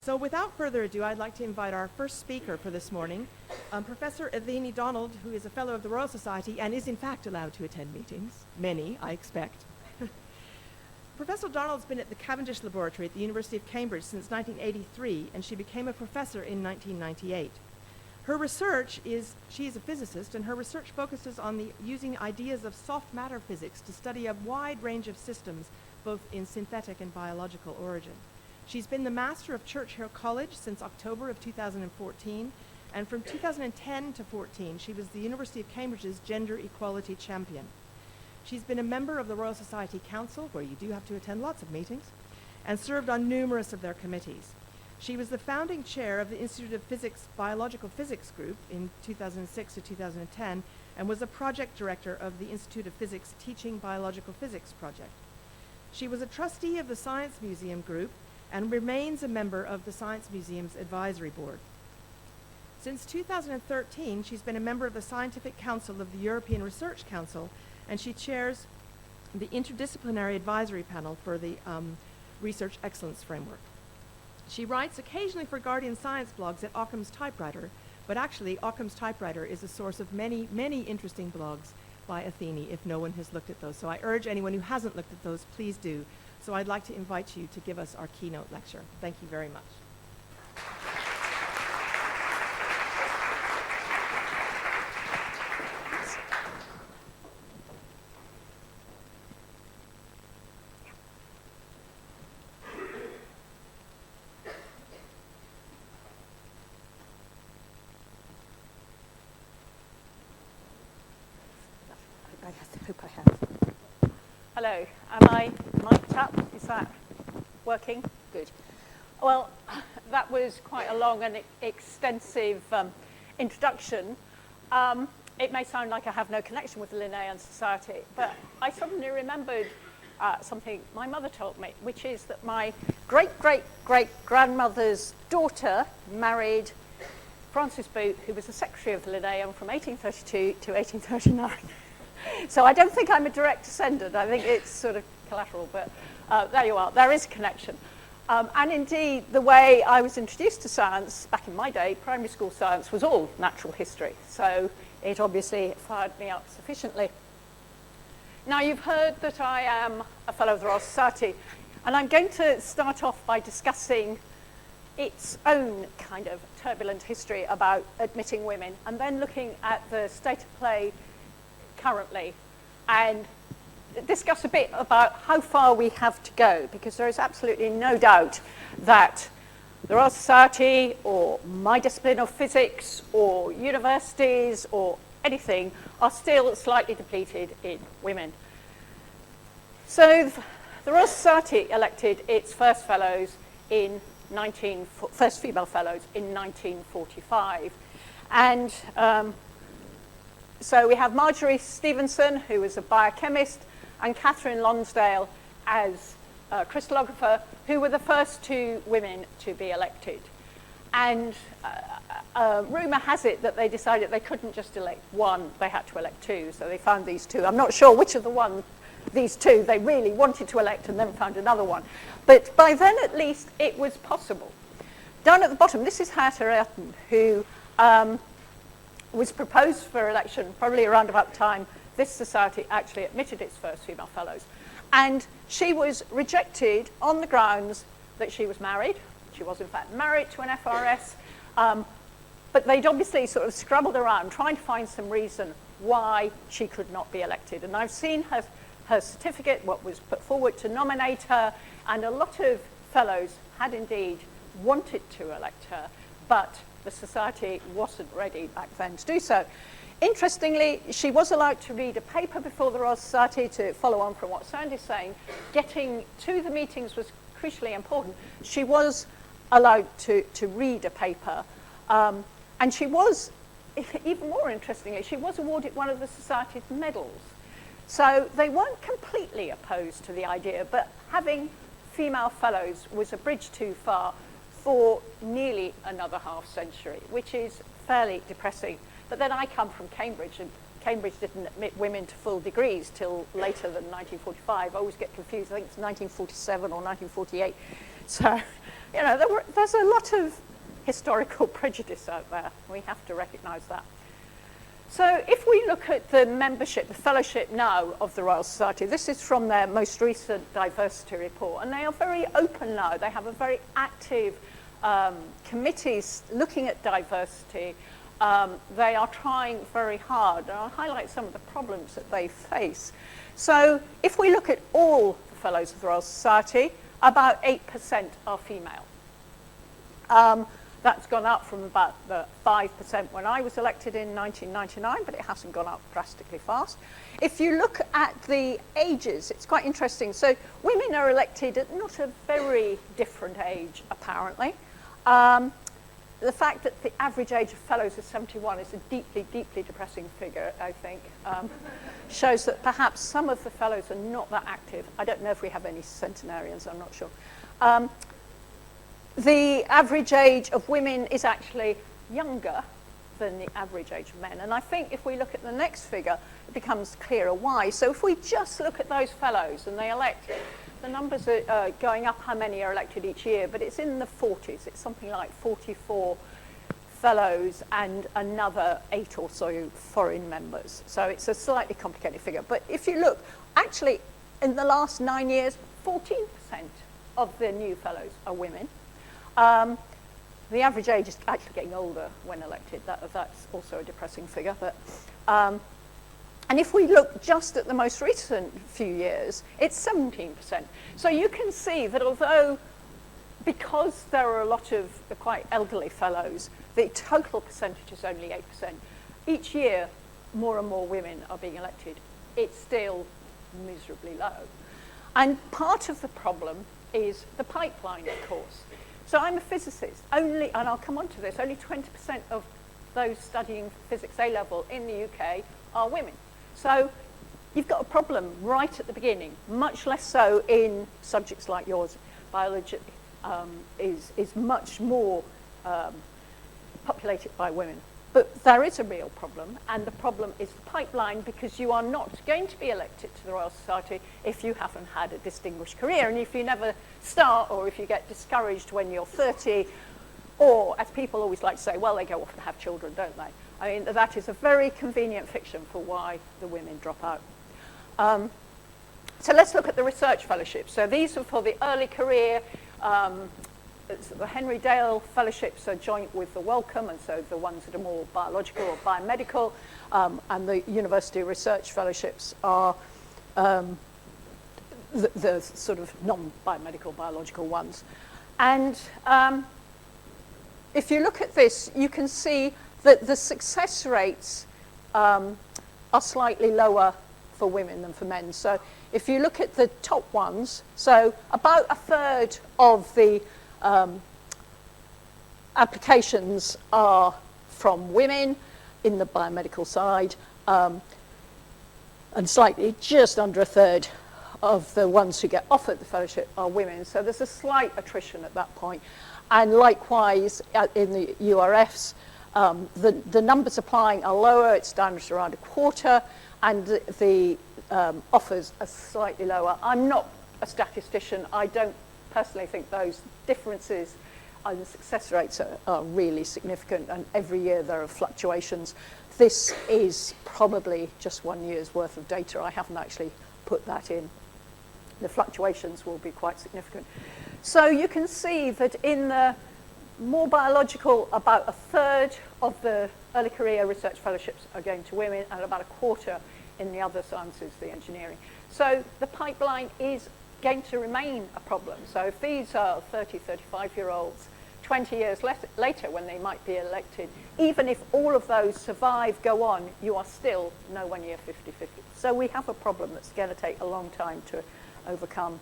So without further ado, I'd like to invite our first speaker for this morning, Professor Athene Donald, who is a fellow of the Royal Society and is in fact allowed to attend meetings. Many, I expect. Professor Donald's been at the Cavendish Laboratory at the University of Cambridge since 1983, and she became a professor in 1998. Her research she is a physicist, and her research focuses on using ideas of soft matter physics to study a wide range of systems, both in synthetic and biological origin. She's been the Master of Churchill College since October of 2014, and from 2010 to 14, she was the University of Cambridge's Gender Equality Champion. She's been a member of the Royal Society Council, where you do have to attend lots of meetings, and served on numerous of their committees. She was the founding chair of the Institute of Physics Biological Physics Group in 2006 to 2010, and was a project director of the Institute of Physics Teaching Biological Physics project. She was a trustee of the Science Museum Group and remains a member of the Science Museum's advisory board. Since 2013, she's been a member of the Scientific Council of the European Research Council, and she chairs the Interdisciplinary Advisory Panel for the Research Excellence Framework. She writes occasionally for Guardian Science blogs at Occam's Typewriter, but actually Occam's Typewriter is a source of many, many interesting blogs by Athene, if no one has looked at those. So I urge anyone who hasn't looked at those, please do. So I'd like to invite you to give us our keynote lecture. Thank you very much. I hope I have. Hello, am I mic'd up? Is that working? Good. Well, that was quite a long and extensive introduction. It may sound like I have no connection with the Linnean Society, but I suddenly remembered something my mother told me, which is that my great-great-great-grandmother's daughter married Francis Booth, who was the secretary of the Linnean from 1832 to 1839. So I don't think I'm a direct descendant. I think it's sort of collateral, but there you are. There is a connection. And indeed, the way I was introduced to science back in my day, primary school science, was all natural history. So it obviously fired me up sufficiently. Now, you've heard that I am a fellow of the Royal Society, and I'm going to start off by discussing its own kind of turbulent history about admitting women, and then looking at the state of play currently, and discuss a bit about how far we have to go, because there is absolutely no doubt that the Royal Society or my discipline of physics or universities or anything are still slightly depleted in women. So the Royal Society elected its first fellows first female fellows in 1945, and so we have Marjorie Stevenson, who was a biochemist, and Catherine Lonsdale as a crystallographer, who were the first two women to be elected. And rumour has it that they decided they couldn't just elect one, they had to elect two, so they found these two. I'm not sure which of these two they really wanted to elect and then found another one. But by then, at least, it was possible. Down at the bottom, this is Herta Athene, who was proposed for election probably around about the time this society actually admitted its first female fellows. And she was rejected on the grounds that she was married. She was, in fact, married to an FRS. But they'd obviously sort of scrabbled around trying to find some reason why she could not be elected. And I've seen her certificate, what was put forward to nominate her, and a lot of fellows had indeed wanted to elect her, but the society wasn't ready back then to do so. Interestingly, she was allowed to read a paper before the Royal Society, to follow on from what Sandy's saying. Getting to the meetings was crucially important. She was allowed to read a paper, and she was, even more interestingly, she was awarded one of the Society's medals. So they weren't completely opposed to the idea, but having female fellows was a bridge too far for nearly another half century, which is fairly depressing. But then I come from Cambridge, and Cambridge didn't admit women to full degrees till later than 1945. I always get confused. I think it's 1947 or 1948. So you know, there's a lot of historical prejudice out there. We have to recognise that. So if we look at the membership, the fellowship now of the Royal Society, this is from their most recent diversity report, and they are very open now. They have a very active committees looking at diversity. They are trying very hard, and I'll highlight some of the problems that they face. So if we look at all the fellows of the Royal Society, about 8% are female. That's gone up from about the 5% when I was elected in 1999, but it hasn't gone up drastically fast. If you look at the ages, it's quite interesting. So women are elected at not a very different age, apparently. The fact that the average age of fellows is 71 is a deeply, deeply depressing figure, I think. Shows that perhaps some of the fellows are not that active. I don't know if we have any centenarians, I'm not sure. The average age of women is actually younger than the average age of men. And I think if we look at the next figure, it becomes clearer why. So if we just look at those fellows and they elect, the numbers are going up how many are elected each year, but it's in the 40s. It's something like 44 fellows and another 8 or so foreign members. So it's a slightly complicated figure. But if you look, actually, in the last 9 years, 14% of the new fellows are women. The average age is actually getting older when elected. That's also a depressing figure. But, and if we look just at the most recent few years, it's 17%. So you can see that although, because there are a lot of quite elderly fellows, the total percentage is only 8%. Each year, more and more women are being elected. It's still miserably low. And part of the problem is the pipeline, of course. So I'm a physicist, and I'll come on to this, only 20% of those studying physics A-level in the UK are women. So you've got a problem right at the beginning, much less so in subjects like yours. Biology is much more populated by women. But there is a real problem, and the problem is the pipeline, because you are not going to be elected to the Royal Society if you haven't had a distinguished career. And if you never start, or if you get discouraged when you're 30, or, as people always like to say, well, they go off to have children, don't they? I mean, that is a very convenient fiction for why the women drop out. So let's look at the research fellowships. So these are for the early career. The Henry Dale fellowships are joint with the Wellcome, and so the ones that are more biological or biomedical, and the university research fellowships are the sort of non-biomedical biological ones. And if you look at this, you can see that the success rates are slightly lower for women than for men. So if you look at the top ones, so about a third of the applications are from women in the biomedical side, and slightly just under a third of the ones who get offered the fellowship are women. So there's a slight attrition at that point. And likewise, in the URFs, the numbers applying are lower. It's down to around a quarter, and the offers are slightly lower. I'm not a statistician. I don't personally think those differences in the success rates are really significant, and every year there are fluctuations. This is probably just 1 year's worth of data. I haven't actually put that in. The fluctuations will be quite significant. So you can see that in the more biological, about a third of the early career research fellowships are going to women, and about a quarter in the other sciences, the engineering. So the pipeline is going to remain a problem. So if these are 30, 35-year-olds, 20 years later when they might be elected, even if all of those survive, go on, you are still nowhere near 50-50. So we have a problem that's going to take a long time to overcome.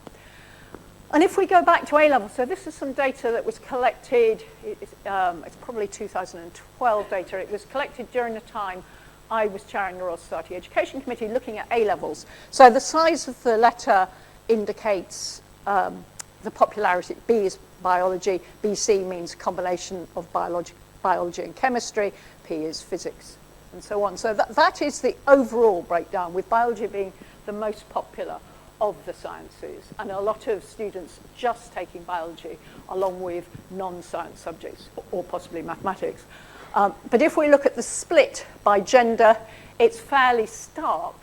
And if we go back to A-level, so this is some data that was collected, it's probably 2012 data. It was collected during the time I was chairing the Royal Society Education Committee looking at A-levels. So the size of the letter indicates the popularity. B is biology, BC means combination of biology and chemistry, P is physics, and so on. So that is the overall breakdown, with biology being the most popular of the sciences, and a lot of students just taking biology along with non-science subjects, or possibly mathematics. But if we look at the split by gender, it's fairly stark.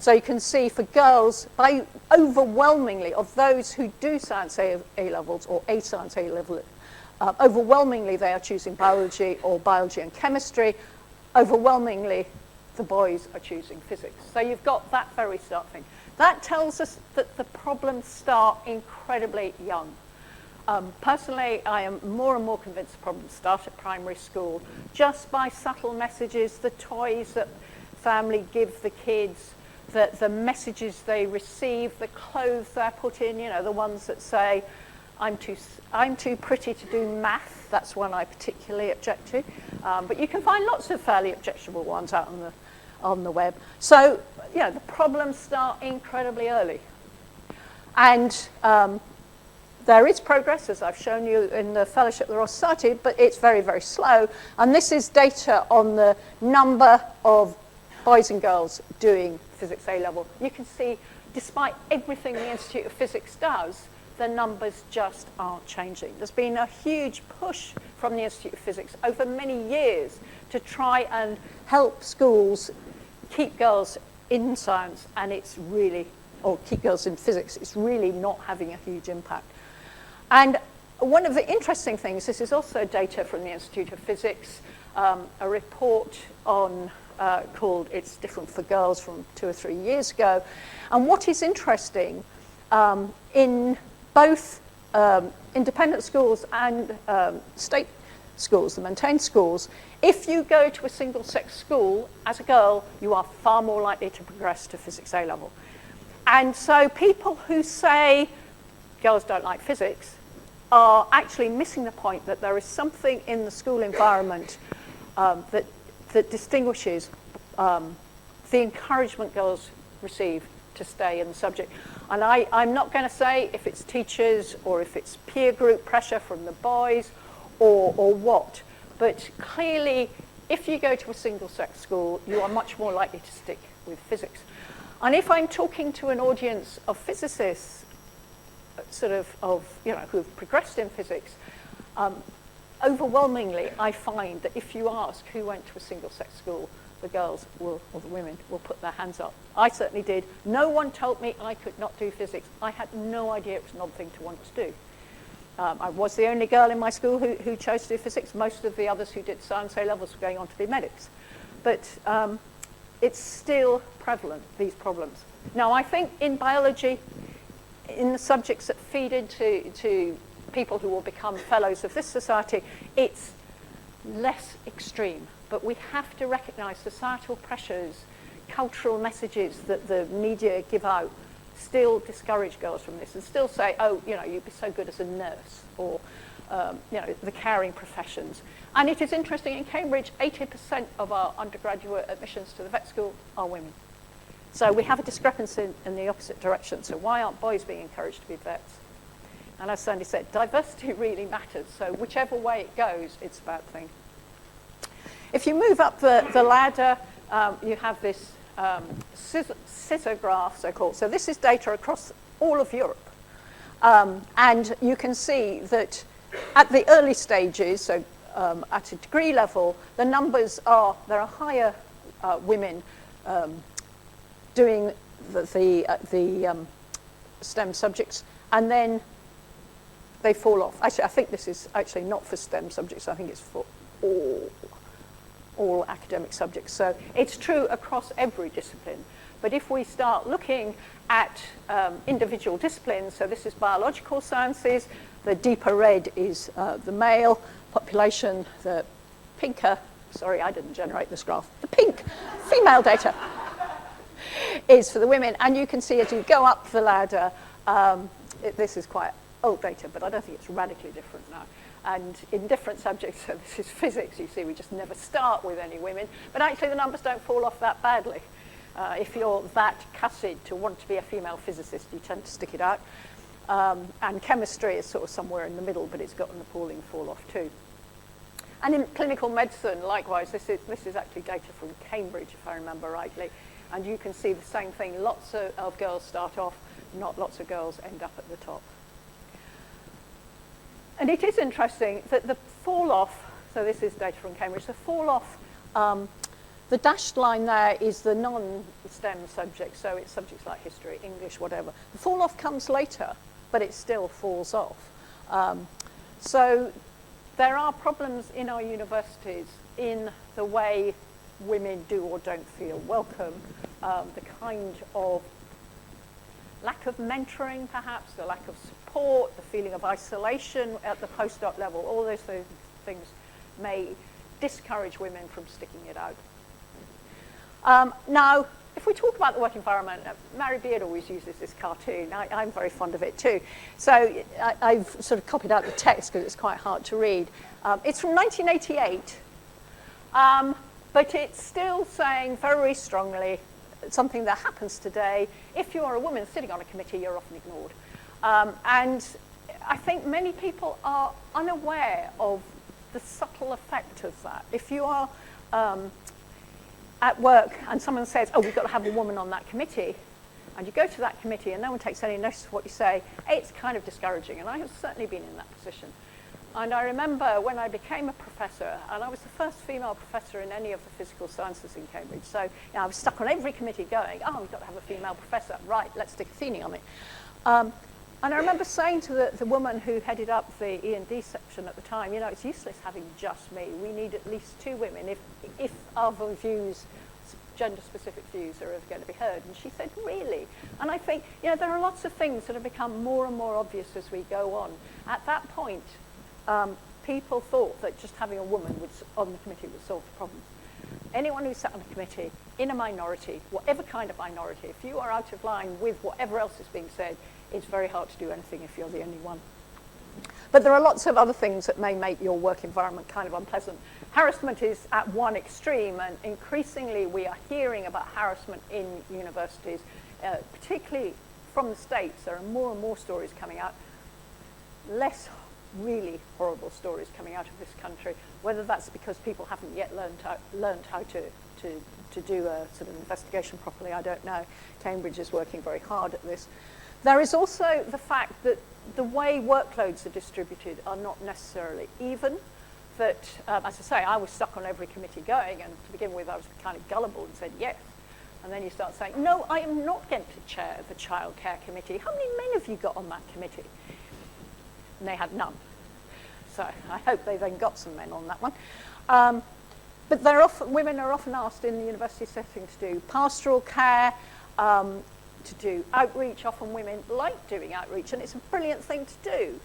So you can see for girls, by overwhelmingly of those who do science A-levels or a science A-level, overwhelmingly they are choosing biology or biology and chemistry. Overwhelmingly, the boys are choosing physics. So you've got that very stark thing. That tells us that the problems start incredibly young. Personally, I am more and more convinced the problems start at primary school, just by subtle messages, the toys that family give the kids, the messages they receive, the clothes they're put in, the ones that say, I'm too pretty to do math. That's one I particularly object to. But you can find lots of fairly objectionable ones out on the web. So, the problems start incredibly early. And there is progress, as I've shown you in the fellowship of the Rosati Society, but it's very, very slow. And this is data on the number of boys and girls doing physics A-level. You can see, despite everything the Institute of Physics does, the numbers just aren't changing. There's been a huge push from the Institute of Physics over many years to try and help schools keep girls in science, and or keep girls in physics. It's really not having a huge impact. And one of the interesting things, this is also data from the Institute of Physics, a report on called It's Different for Girls from 2 or 3 years ago. And what is interesting, in both independent schools and state schools, the maintained schools, if you go to a single-sex school as a girl, you are far more likely to progress to physics A-level. And so people who say girls don't like physics are actually missing the point that there is something in the school environment that distinguishes the encouragement girls receive to stay in the subject. And I'm not going to say if it's teachers or if it's peer group pressure from the boys or what, but clearly if you go to a single-sex school, you are much more likely to stick with physics. And if I'm talking to an audience of physicists, who have progressed in physics, overwhelmingly I find that if you ask who went to a single-sex school, the girls will, or the women, will put their hands up. I certainly did. No one told me I could not do physics. I had no idea it was an odd thing to want to do. I was the only girl in my school who chose to do physics. Most of the others who did science A-levels were going on to be medics. But it's still prevalent, these problems. Now, I think in biology, in the subjects that feed into people who will become fellows of this society, it's less extreme. But we have to recognize societal pressures, cultural messages that the media give out still discourage girls from this and still say, oh, you'd be so good as a nurse or, the caring professions. And it is interesting, in Cambridge, 80% of our undergraduate admissions to the vet school are women. So we have a discrepancy in the opposite direction. So why aren't boys being encouraged to be vets? And as Sandy said, diversity really matters. So whichever way it goes, it's a bad thing. If you move up the ladder, you have this scissor graph, so-called. So this is data across all of Europe. And you can see that at the early stages, so at a degree level, the numbers are, there are higher women doing the STEM subjects, and then they fall off. Actually, I think this is actually not for STEM subjects. I think it's for all academic subjects. So it's true across every discipline. But if we start looking at individual disciplines, so this is biological sciences, the deeper red is the male population, the pinker, sorry, I didn't generate this graph, the pink female data is for the women. And you can see as you go up the ladder, this is quite old data, but I don't think it's radically different now. And in different subjects, so this is physics, you see we just never start with any women, but actually the numbers don't fall off that badly. If you're that cussed to want to be a female physicist, you tend to stick it out. And chemistry is sort of somewhere in the middle, but it's got an appalling fall off too. And in clinical medicine, likewise, this is actually data from Cambridge, if I remember rightly. And you can see the same thing. Lots of girls start off not lots of girls end up at the top. And it is interesting that the fall off, so this is data from Cambridge, the fall off, the dashed line there is the non-STEM subjects, so it's subjects like history, English, whatever. The fall off comes later, but it still falls off. So there are problems in our universities in the way women do or don't feel welcome, the kind of lack of mentoring, perhaps, the lack of support, the feeling of isolation at the postdoc level, all those things may discourage women from sticking it out. Now, if we talk about the work environment, Mary Beard always uses this cartoon. I'm very fond of it too. So I've sort of copied out the text because it's quite hard to read. It's from 1988, but it's still saying very strongly something that happens today. If you are a woman sitting on a committee, you're often ignored. And I think many people are unaware of the subtle effect of that. If you are at work and someone says, oh, we've got to have a woman on that committee, and you go to that committee and no one takes any notice of what you say, it's kind of discouraging. And I have certainly been in that position. And I remember when I became a professor, and I was the first female professor in any of the physical sciences in Cambridge. So I was stuck on every committee going, oh, we've got to have a female professor. Right, let's stick Athene on it. And I remember saying to the woman who headed up the E&D section at the time, it's useless having just me. We need at least 2 women if our views, gender-specific views, are ever going to be heard. And she said, really? And I think, there are lots of things that have become more and more obvious as we go on. At that point, people thought that just having a woman on the committee would solve the problems. Anyone who sat on a committee in a minority, whatever kind of minority, if you are out of line with whatever else is being said, it's very hard to do anything if you're the only one. But there are lots of other things that may make your work environment kind of unpleasant. Harassment is at one extreme, and increasingly we are hearing about harassment in universities, particularly from the States. There are more and more stories coming out, less really horrible stories coming out of this country, whether that's because people haven't yet learned how to do a sort of investigation properly, I don't know. Cambridge is working very hard at this. There is also the fact that the way workloads are distributed are not necessarily even, that, as I say, I was stuck on every committee going, and to begin with I was kind of gullible and said yes. And then you start saying, no, I am not going to chair the childcare committee. How many men have you got on that committee? And they had none. So I hope they then got some men on that one. But women are often asked in the university setting to do pastoral care, to do outreach. Often women like doing outreach, and it's a brilliant thing to do.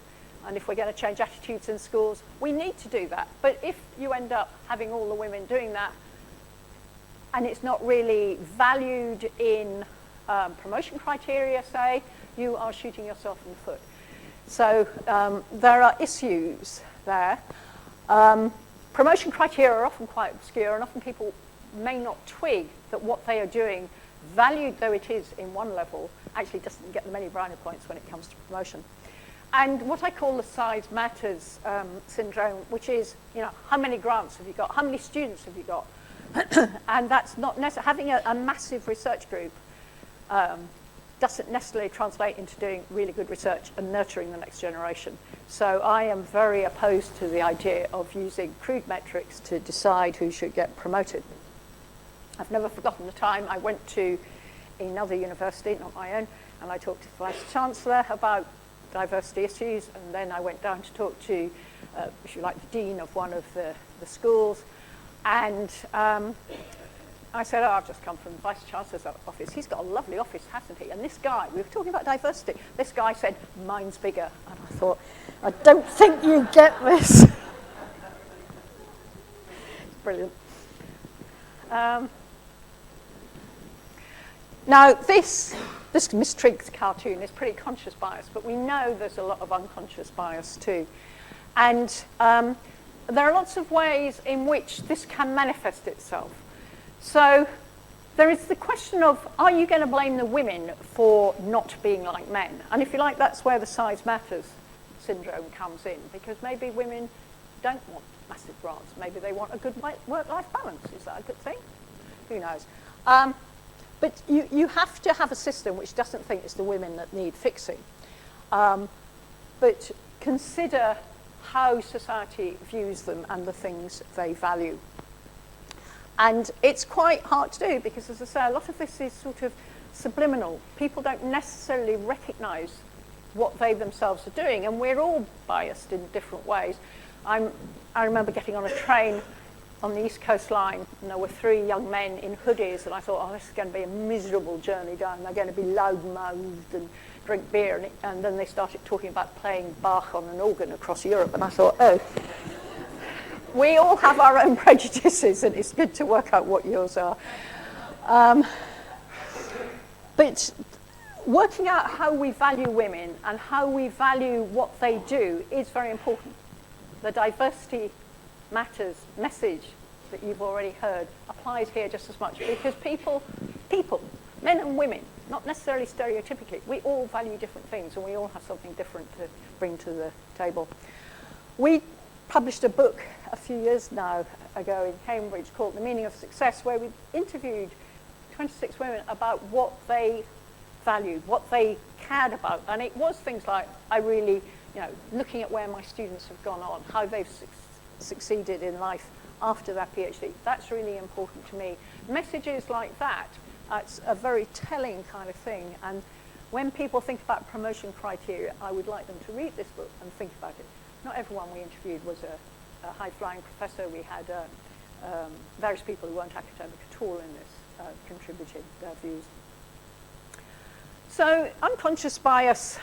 And if we're going to change attitudes in schools, we need to do that. But if you end up having all the women doing that, and it's not really valued in promotion criteria, say, you are shooting yourself in the foot. So there are issues there. Promotion criteria are often quite obscure, and often people may not twig that what they are doing, valued though it is in one level, actually doesn't get them any brownie points when it comes to promotion. And what I call the size matters syndrome, which is, how many grants have you got? How many students have you got? And that's not necessarily, having a massive research group doesn't necessarily translate into doing really good research and nurturing the next generation. So I am very opposed to the idea of using crude metrics to decide who should get promoted. I've never forgotten the time I went to another university, not my own, and I talked to the Vice Chancellor about diversity issues, and then I went down to talk to, if you like, the Dean of one of the schools, and I said, oh, I've just come from the Vice Chancellor's office. He's got a lovely office, hasn't he? And this guy, we were talking about diversity, this guy said, mine's bigger. And I thought, I don't think you get this. Brilliant. Now, this Miss Triggs cartoon is pretty conscious bias, but we know there's a lot of unconscious bias too. And there are lots of ways in which this can manifest itself. So there is the question of, are you going to blame the women for not being like men? And if you like, that's where the size matters syndrome comes in, because maybe women don't want massive grants. Maybe they want a good work-life balance. Is that a good thing? Who knows? But you have to have a system which doesn't think it's the women that need fixing. But consider how society views them and the things they value. And it's quite hard to do because, as I say, a lot of this is sort of subliminal. People don't necessarily recognise what they themselves are doing, and we're all biased in different ways. I remember getting on a train on the East Coast line, and there were 3 young men in hoodies, and I thought, oh, this is going to be a miserable journey down. They're going to be loud-mouthed and drink beer, and then they started talking about playing Bach on an organ across Europe, and I thought, oh, we all have our own prejudices, and it's good to work out what yours are. But working out how we value women and how we value what they do is very important. The diversity matters message that you've already heard applies here just as much, because people, men and women, not necessarily stereotypically, we all value different things and we all have something different to bring to the table. We published a book a few years now ago in Cambridge called The Meaning of Success, where we interviewed 26 women about what they valued, what they cared about, and it was things like, I really, looking at where my students have gone on, how they've succeeded in life after their PhD. That's really important to me. Messages like that, it's a very telling kind of thing, and when people think about promotion criteria, I would like them to read this book and think about it. Not everyone we interviewed was a high-flying professor. We had various people who weren't academic at all in this contributing their views. So unconscious bias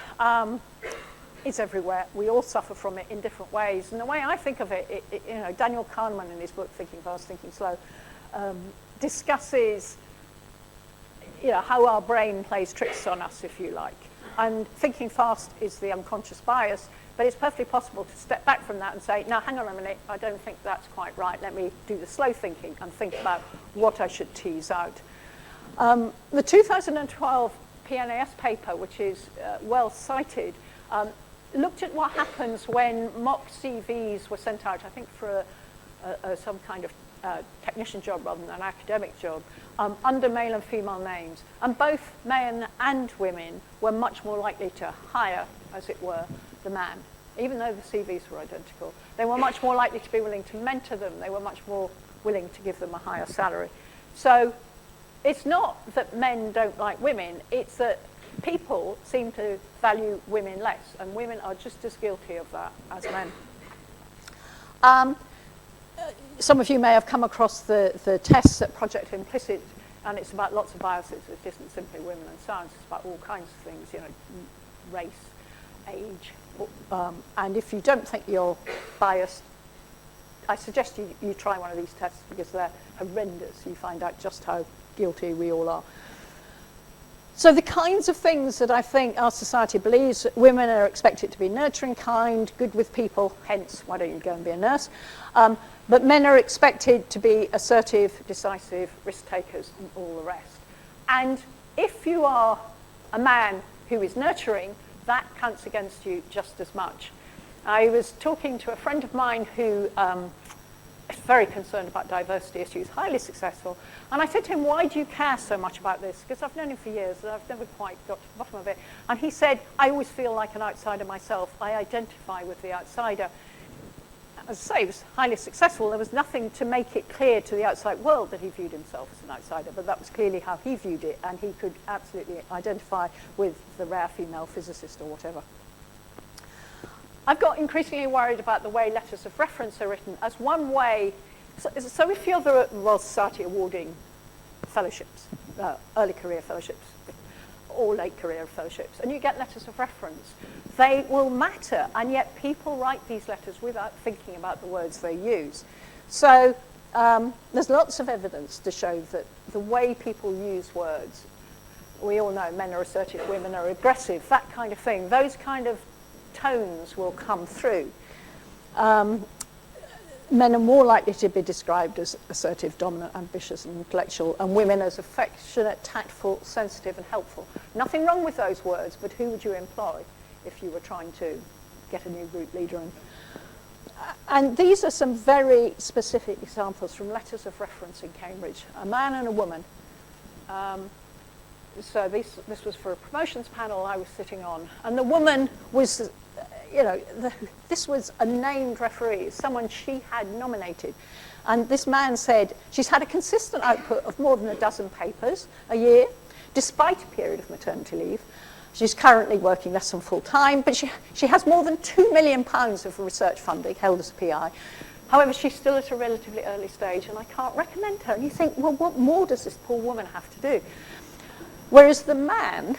is everywhere. We all suffer from it in different ways. And the way I think of it, Daniel Kahneman in his book, Thinking Fast, Thinking Slow, discusses how our brain plays tricks on us, if you like. And thinking fast is the unconscious bias, but it's perfectly possible to step back from that and say, now, hang on a minute, I don't think that's quite right. Let me do the slow thinking and think about what I should tease out. The 2012 PNAS paper, which is well cited, looked at what happens when mock CVs were sent out, I think for some kind of technician job rather than an academic job, under male and female names. And both men and women were much more likely to hire, as it were, the man. Even though the CVs were identical, they were much more likely to be willing to mentor them. They were much more willing to give them a higher salary. So it's not that men don't like women, it's that people seem to value women less, and women are just as guilty of that as men. Some of you may have come across the tests at Project Implicit, and it's about lots of biases. It isn't simply women and science, it's about all kinds of things, race, age. And if you don't think you're biased, I suggest you try one of these tests, because they're horrendous. You find out just how guilty we all are. So the kinds of things that I think our society believes: women are expected to be nurturing, kind, good with people, hence why don't you go and be a nurse, but men are expected to be assertive, decisive, risk takers, and all the rest. And if you are a man who is nurturing, that counts against you just as much. I was talking to a friend of mine who is very concerned about diversity issues, highly successful, and I said to him, why do you care so much about this? Because I've known him for years and I've never quite got to the bottom of it. And he said, I always feel like an outsider myself. I identify with the outsider. As I say, he was highly successful. There was nothing to make it clear to the outside world that he viewed himself as an outsider, but that was clearly how he viewed it, and he could absolutely identify with the rare female physicist or whatever. I've got increasingly worried about the way letters of reference are written as one way. So if you're the Royal Society awarding fellowships, early career fellowships, or late career fellowships, and you get letters of reference, they will matter, and yet people write these letters without thinking about the words they use. So there's lots of evidence to show that the way people use words, we all know men are assertive, women are aggressive, that kind of thing, those kind of tones will come through. Men are more likely to be described as assertive, dominant, ambitious, and intellectual, and women as affectionate, tactful, sensitive, and helpful. Nothing wrong with those words, but who would you employ if you were trying to get a new group leader in? And these are some very specific examples from letters of reference in Cambridge. A man and a woman. so this was for a promotions panel I was sitting on, and the woman was, this was a named referee, someone she had nominated. And this man said she's had a consistent output of more than a dozen papers a year, despite a period of maternity leave. She's currently working less than full time, but she has more than £2 million of research funding held as a PI. However, she's still at a relatively early stage, and I can't recommend her. And you think, well, what more does this poor woman have to do? Whereas the man,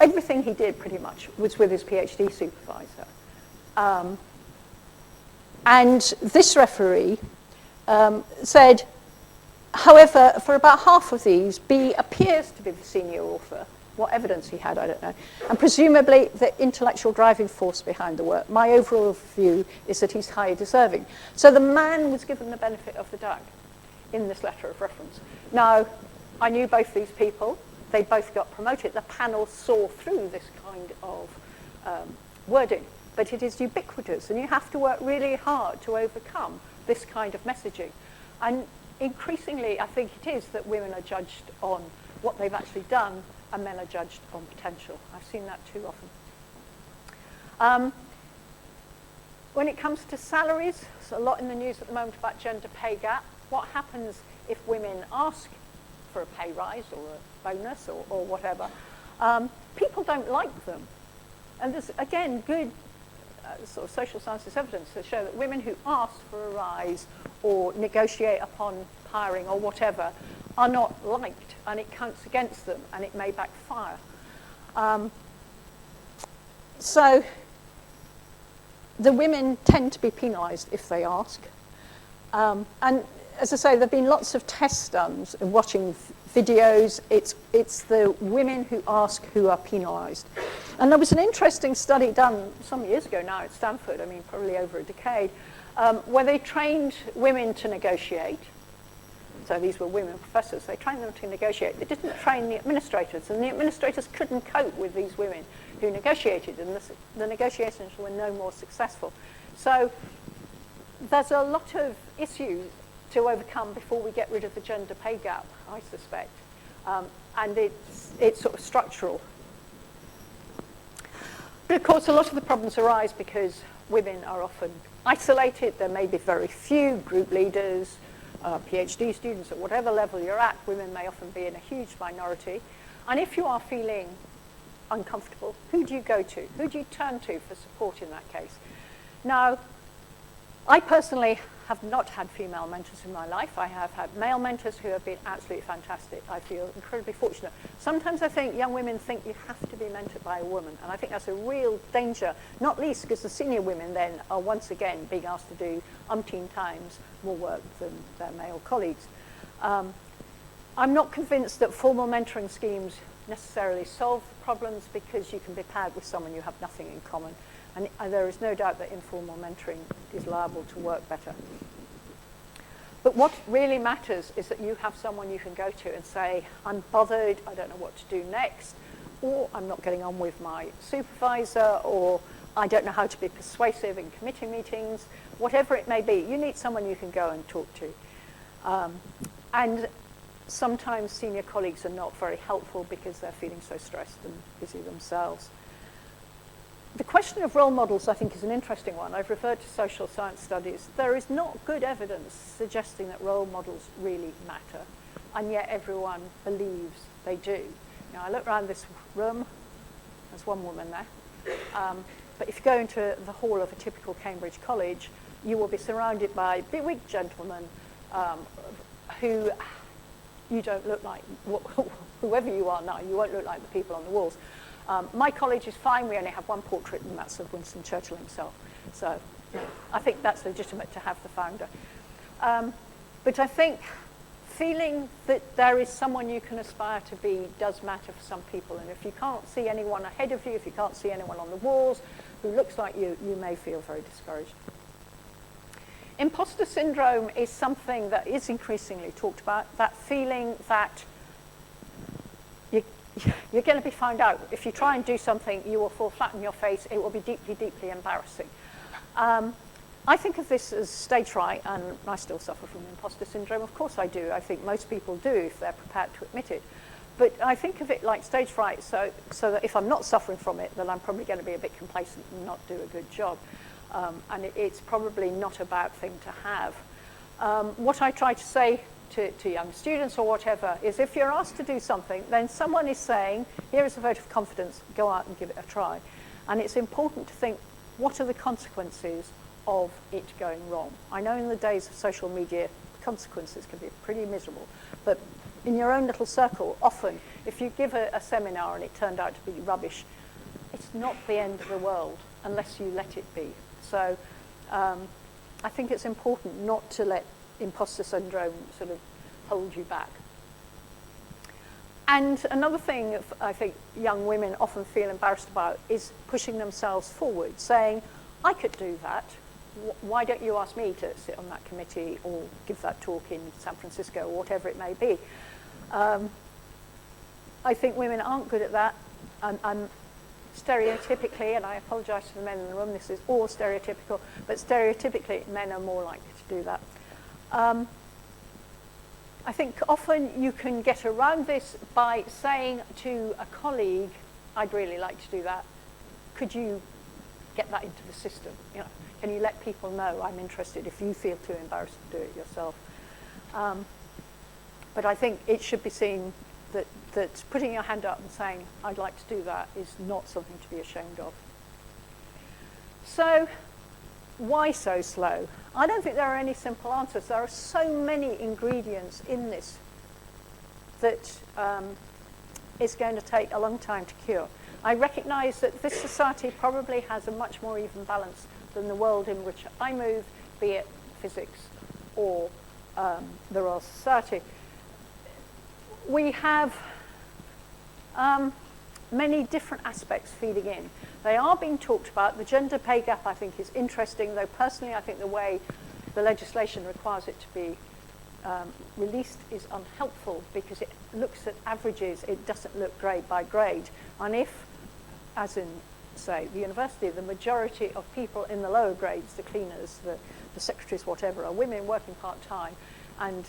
everything he did pretty much was with his PhD supervisor. And this referee said, however, for about half of these, B appears to be the senior author. What evidence he had, I don't know. And presumably the intellectual driving force behind the work. My overall view is that he's highly deserving. So the man was given the benefit of the doubt in this letter of reference. Now, I knew both these people. They both got promoted. The panel saw through this kind of wording. But it is ubiquitous, and you have to work really hard to overcome this kind of messaging. And increasingly, I think it is that women are judged on what they've actually done, and men are judged on potential. I've seen that too often. When it comes to salaries, there's a lot in the news at the moment about gender pay gap. What happens if women ask for a pay rise or a bonus or whatever? People don't like them. And there's, again, good sort of social sciences evidence to show that women who ask for a rise or negotiate upon hiring or whatever are not liked, and it counts against them, and it may backfire. So the women tend to be penalised if they ask. And as I say, there have been lots of tests done in watching videos. It's the women who ask who are penalised. And there was an interesting study done some years ago now at Stanford, I mean, probably over a decade, where they trained women to negotiate. So these were women professors. They trained them to negotiate. They didn't train the administrators, and the administrators couldn't cope with these women who negotiated, and the negotiations were no more successful. So there's a lot of issues to overcome before we get rid of the gender pay gap, I suspect. And it's sort of structural. But of course, a lot of the problems arise because women are often isolated. There may be very few group leaders, PhD students at whatever level you're at. Women may often be in a huge minority. And if you are feeling uncomfortable, who do you go to? Who do you turn to for support in that case? Now, I personally have not had female mentors in my life. I have had male mentors who have been absolutely fantastic. I feel incredibly fortunate. Sometimes I think young women think you have to be mentored by a woman, and I think that's a real danger, not least because the senior women then are once again being asked to do umpteen times more work than their male colleagues. I'm not convinced that formal mentoring schemes necessarily solve the problems, because you can be paired with someone you have nothing in common. And there is no doubt that informal mentoring is liable to work better. But what really matters is that you have someone you can go to and say, I'm bothered, I don't know what to do next, or I'm not getting on with my supervisor, or I don't know how to be persuasive in committee meetings, whatever it may be. You need someone you can go and talk to. And sometimes senior colleagues are not very helpful because they're feeling so stressed and busy themselves. The question of role models, I think, is an interesting one. I've referred to social science studies. There is not good evidence suggesting that role models really matter, and yet everyone believes they do. Now, I look around this room, there's one woman there, but if you go into the hall of a typical Cambridge college, you will be surrounded by bewigged gentlemen who you don't look like, whoever you are now, you won't look like the people on the walls. My college is fine. We only have one portrait, and that's of Winston Churchill himself. So I think that's legitimate to have the founder. But I think feeling that there is someone you can aspire to be does matter for some people. And if you can't see anyone ahead of you, if you can't see anyone on the walls who looks like you, you may feel very discouraged. Imposter syndrome is something that is increasingly talked about, that feeling that you're going to be found out. If you try and do something, you will fall flat on your face. It will be deeply, deeply embarrassing. I think of this as stage fright, and I still suffer from imposter syndrome. Of course I do. I think most people do if they're prepared to admit it. But I think of it like stage fright, so that if I'm not suffering from it, then I'm probably going to be a bit complacent and not do a good job. And it's probably not a bad thing to have. What I try to say to young students or whatever is if you're asked to do something, then someone is saying, here is a vote of confidence, go out and give it a try. And it's important to think, what are the consequences of it going wrong? I know in the days of social media, consequences can be pretty miserable, but in your own little circle, often, if you give a seminar and it turned out to be rubbish, it's not the end of the world unless you let it be. So I think it's important not to let imposter syndrome sort of hold you back. And another thing I think young women often feel embarrassed about is pushing themselves forward, saying, I could do that. Why don't you ask me to sit on that committee or give that talk in San Francisco or whatever it may be? I think women aren't good at that. And stereotypically, and I apologise to the men in the room, this is all stereotypical, but stereotypically men are more likely to do that. I think often you can get around this by saying to a colleague, I'd really like to do that. Could you get that into the system? You know, can you let people know I'm interested if you feel too embarrassed to do it yourself? But I think it should be seen that putting your hand up and saying, I'd like to do that, is not something to be ashamed of. So, why so slow? I don't think there are any simple answers. There are so many ingredients in this that it's going to take a long time to cure. I recognise that this society probably has a much more even balance than the world in which I move, be it physics or the Royal Society. We have many different aspects feeding in. They are being talked about. The gender pay gap, I think, is interesting, though personally I think the way the legislation requires it to be released is unhelpful because it looks at averages. It doesn't look grade by grade. And if, as in, say, the university, the majority of people in the lower grades, the cleaners, the secretaries, whatever, are women working part-time, and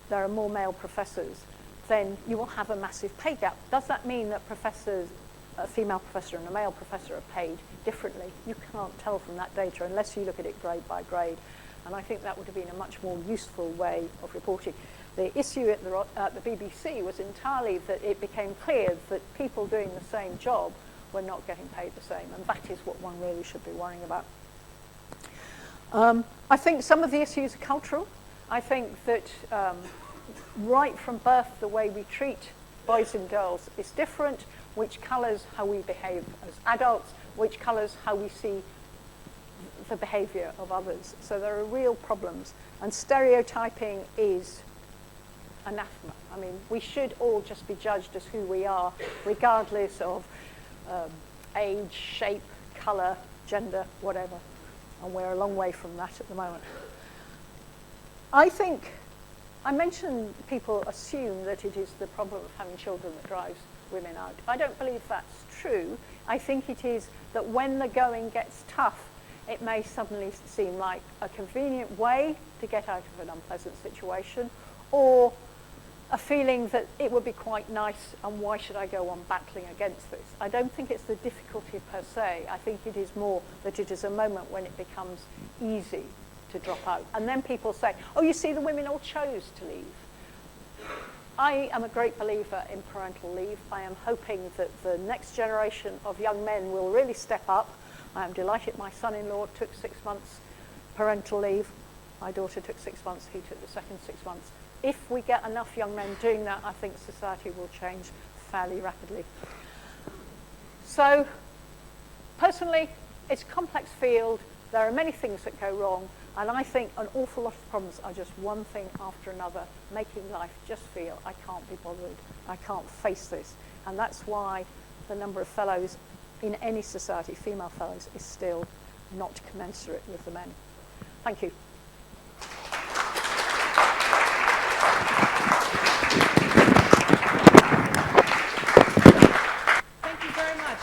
there are more male professors, then you will have a massive pay gap. Does that mean that professors, a female professor and a male professor, are paid differently? You can't tell from that data unless you look at it grade by grade. And I think that would have been a much more useful way of reporting. The issue at the BBC was entirely that it became clear that people doing the same job were not getting paid the same, and that is what one really should be worrying about. I think some of the issues are cultural. I think that right from birth, the way we treat boys and girls is different, which colours how we behave as adults, which colours how we see the behaviour of others. So there are real problems, and stereotyping is anathema. I mean, we should all just be judged as who we are, regardless of age, shape, colour, gender, whatever. And we're a long way from that at the moment. I think, I mentioned people assume that it is the problem of having children that drives women out. I don't believe that's true. I think it is that when the going gets tough, it may suddenly seem like a convenient way to get out of an unpleasant situation, or a feeling that it would be quite nice and why should I go on battling against this? I don't think it's the difficulty per se. I think it is more that it is a moment when it becomes easy to drop out. And then people say, oh, you see, the women all chose to leave. I am a great believer in parental leave. I am hoping that the next generation of young men will really step up. I am delighted my son-in-law took 6 months parental leave. My daughter took 6 months, he took the second 6 months. If we get enough young men doing that, I think society will change fairly rapidly. So, personally, it's a complex field. There are many things that go wrong, and I think an awful lot of problems are just one thing after another, making life just feel, I can't be bothered, I can't face this. And that's why the number of fellows in any society, female fellows, is still not commensurate with the men. Thank you.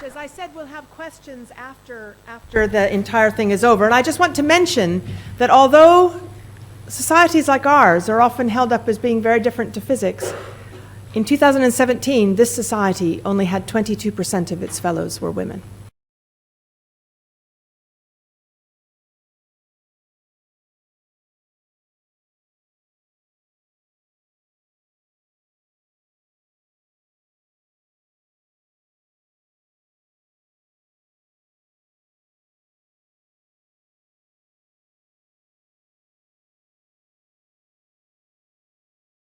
As I said, we'll have questions after the entire thing is over. And I just want to mention that although societies like ours are often held up as being very different to physics, In 2017, this society only had 22% of its fellows were women.